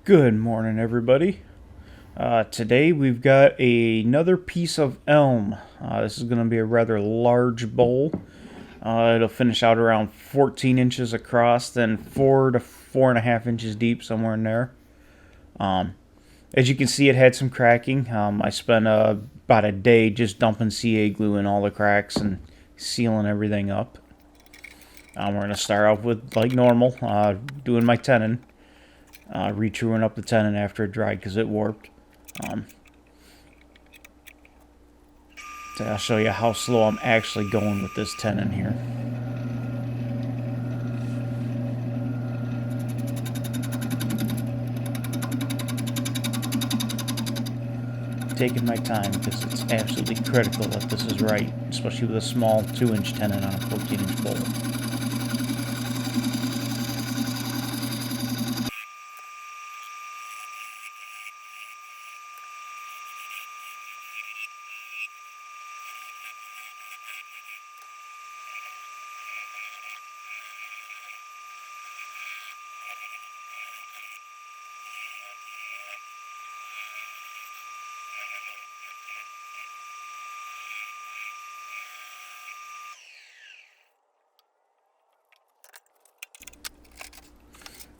Good morning, everybody. Today we've got another piece of elm. This is going to be a rather large bowl. It'll finish out around 14 inches across, then 4 to 4.5 inches deep, somewhere in there. As you can see, it had some cracking. I spent about a day just dumping CA glue in all the cracks and sealing everything up. We're going to start off with, like normal, doing my tenon. Retruing up the tenon after it dried because it warped. So I'll show you how slow I'm actually going with this tenon here. Taking my time because it's absolutely critical that this is right, especially with a small 2-inch tenon on a 14-inch bowl.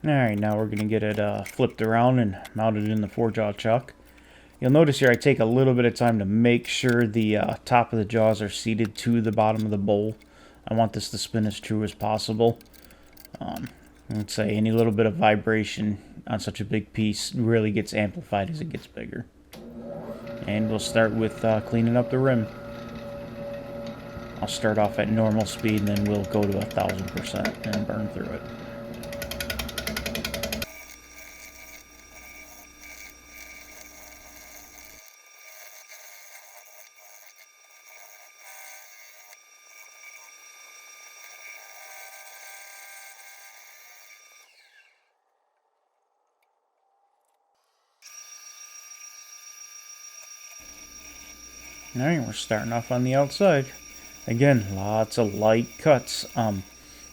Alright, now we're going to get it flipped around and mounted in the 4-jaw chuck. You'll notice here I take a little bit of time to make sure the top of the jaws are seated to the bottom of the bowl. I want this to spin as true as possible. I'd say any little bit of vibration on such a big piece really gets amplified as it gets bigger. And we'll start with cleaning up the rim. I'll start off at normal speed and then we'll go to 1000% and burn through it. Alright, we're starting off on the outside. Again, lots of light cuts.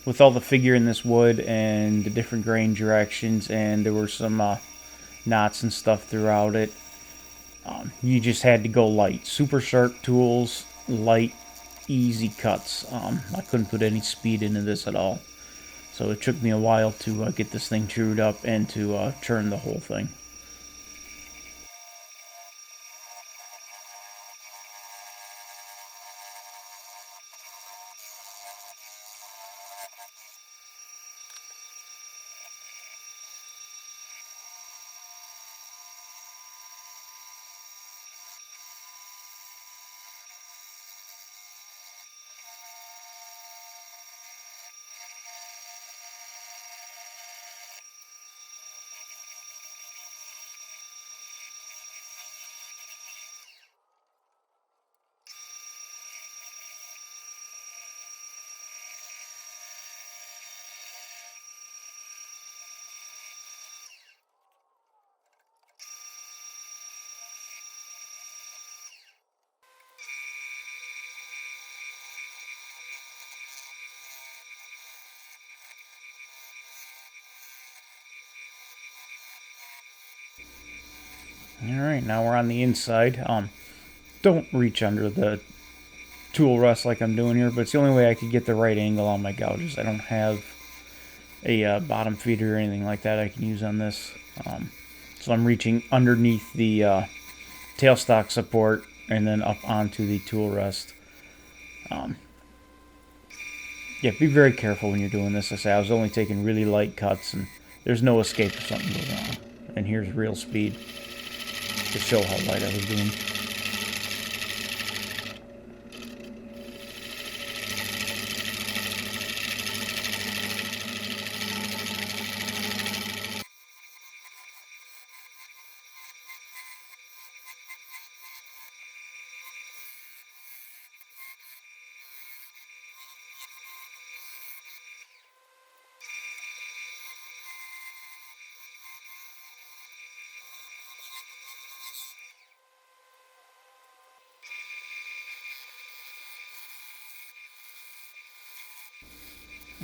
With all the figure in this wood and the different grain directions, and there were some knots and stuff throughout it, you just had to go light. Super sharp tools, light, easy cuts. I couldn't put any speed into this at all. So it took me a while to get this thing trued up and to turn the whole thing. Alright, now we're on the inside. Don't reach under the tool rest like I'm doing here, but it's the only way I could get the right angle on my gouges. I don't have a bottom feeder or anything like that I can use on this. So I'm reaching underneath the tailstock support and then up onto the tool rest. Yeah, be very careful when you're doing this. I say I was only taking really light cuts, and there's no escape if something goes wrong. And here's real speed to show how light I was doing.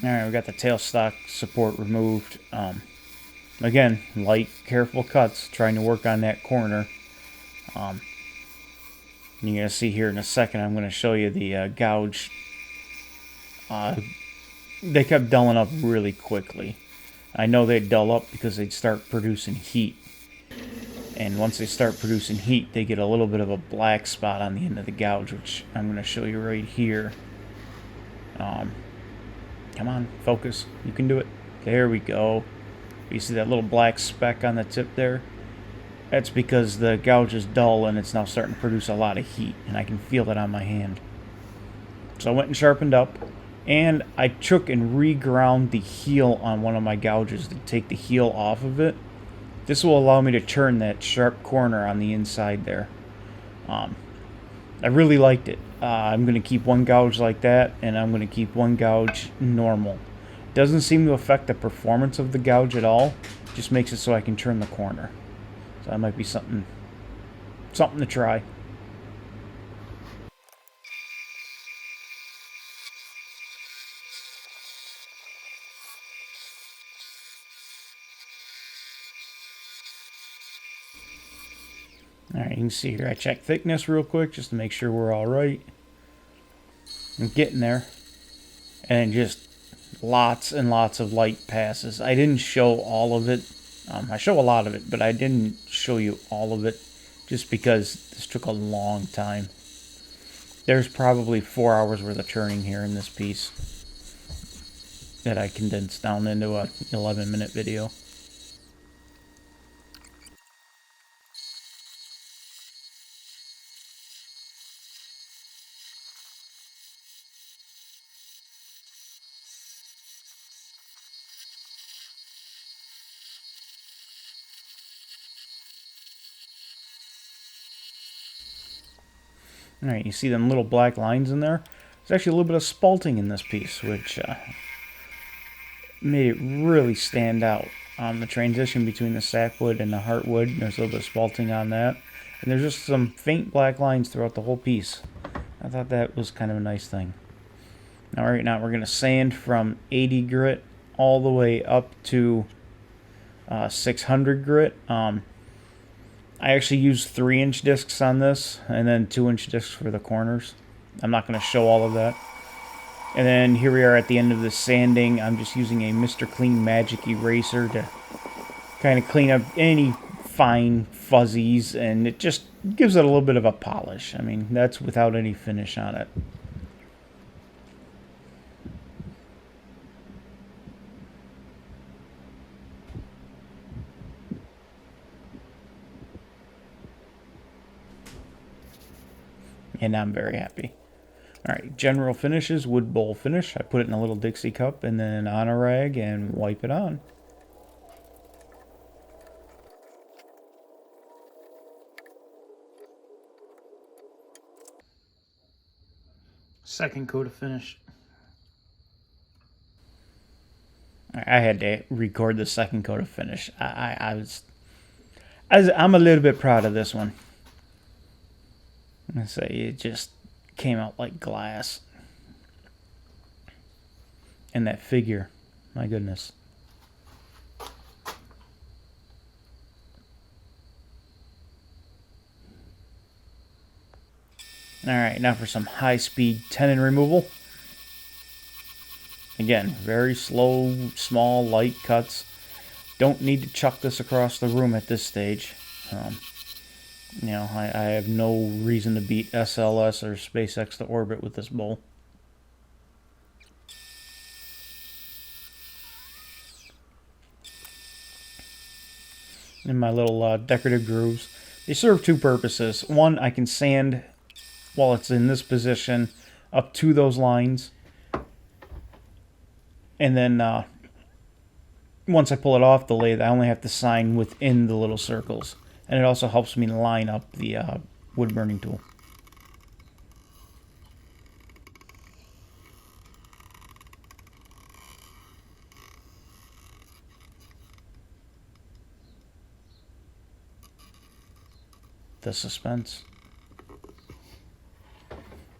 Alright, we got the tailstock support removed. Again, light, careful cuts, trying to work on that corner. You're going to see here in a second, I'm going to show you the gouge. They kept dulling up really quickly. I know they'd dull up because they'd start producing heat. And once they start producing heat, they get a little bit of a black spot on the end of the gouge, which I'm going to show you right here. Come on, focus. You can do it. There we go. You see that little black speck on the tip there? That's because the gouge is dull and it's now starting to produce a lot of heat, and I can feel that on my hand. So I went and sharpened up, and I took and reground the heel on one of my gouges to take the heel off of it. This will allow me to turn that sharp corner on the inside there. I really liked it. I'm going to keep one gouge like that, and I'm going to keep one gouge normal. Doesn't seem to affect the performance of the gouge at all. Just makes it so I can turn the corner. So that might be something to try. Alright, you can see here I checked thickness real quick just to make sure we're alright. I'm getting there. And just lots and lots of light passes. I didn't show all of it. I show a lot of it, but I didn't show you all of it just because this took a long time. There's probably 4 hours worth of turning here in this piece that I condensed down into a 11-minute video. Alright, you see them little black lines in there? There's actually a little bit of spalting in this piece, which made it really stand out. The transition between the sapwood and the heartwood, there's a little bit of spalting on that. And there's just some faint black lines throughout the whole piece. I thought that was kind of a nice thing. Now, right now, we're going to sand from 80 grit all the way up to 600 grit. I actually used 3-inch discs on this, and then 2-inch discs for the corners. I'm not going to show all of that. And then here we are at the end of the sanding. I'm just using a Mr. Clean Magic Eraser to kind of clean up any fine fuzzies, and it just gives it a little bit of a polish. I mean, that's without any finish on it. And I'm very happy. Alright, general finishes, wood bowl finish. I put it in a little Dixie cup and then on a rag and wipe it on. Second coat of finish. I had to record the second coat of finish. I'm a little bit proud of this one. I say it just came out like glass. And that figure, my goodness. Alright, now for some high-speed tenon removal. Again, very slow, small, light cuts. Don't need to chuck this across the room at this stage. You know, I have no reason to beat SLS or SpaceX to orbit with this bowl. And my little decorative grooves. They serve two purposes. One, I can sand while it's in this position up to those lines. And then once I pull it off the lathe, I only have to sign within the little circles. And it also helps me line up the wood burning tool. The suspense.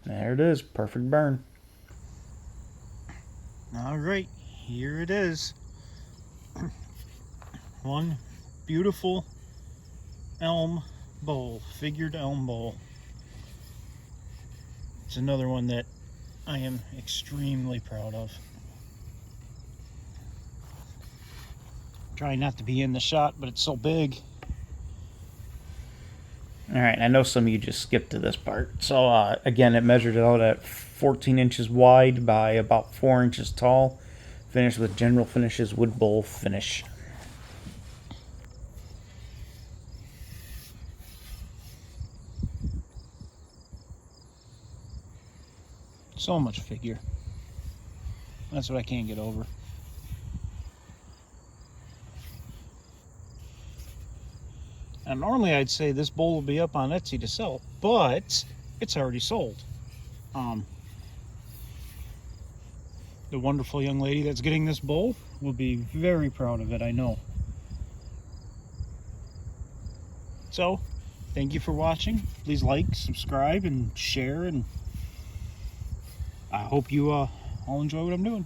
There it is, perfect burn. Alright, here it is. One beautiful elm bowl, figured elm bowl. It's another one that I am extremely proud of. Trying not to be in the shot, but it's so big. Alright, I know some of you just skipped to this part. So again, it measured it out at 14 inches wide by about 4 inches tall. Finished with General Finishes wood bowl finish. So much figure. That's what I can't get over. And normally I'd say this bowl will be up on Etsy to sell, but it's already sold. The wonderful young lady that's getting this bowl will be very proud of it, I know. So, thank you for watching. Please like, subscribe, and share, and I hope you all enjoy what I'm doing.